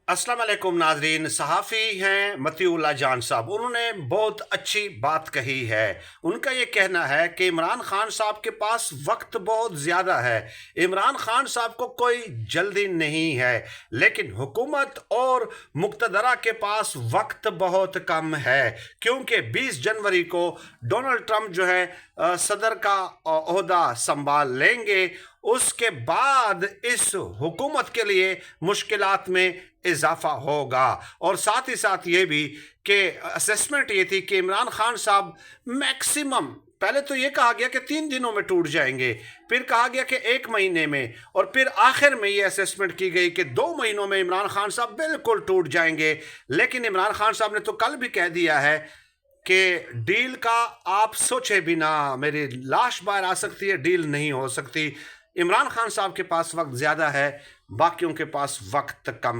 अस्सलाम वालेकुम नाजरीन। सहाफ़ी हैं मतीउल्लाह जान साहब, उन्होंने बहुत अच्छी बात कही है। उनका ये कहना है कि इमरान खान साहब के पास वक्त बहुत ज़्यादा है। इमरान खान साहब को कोई जल्दी नहीं है, लेकिन हुकूमत और मुक़्तदरा के पास वक्त बहुत कम है, क्योंकि 20 जनवरी को डोनाल्ड ट्रंप जो है सदर का ओहदा संभाल लेंगे। उसके बाद इस हुकूमत के लिए मुश्किलात में इजाफा होगा। और साथ ही साथ ये भी कि असेसमेंट ये थी कि इमरान खान साहब मैक्सिमम, पहले तो ये कहा गया कि 3 दिनों में टूट जाएंगे, फिर कहा गया कि 1 महीने में, और फिर आखिर में ये असेसमेंट की गई कि 2 महीनों में इमरान खान साहब बिल्कुल टूट जाएंगे। लेकिन इमरान खान साहब ने तो कल भी कह दिया है कि डील का आप सोचे बिना मेरी लाश बाहर आ सकती है, डील नहीं हो सकती। इमरान खान साहब के पास वक्त ज़्यादा है, बाकियों के पास वक्त कम।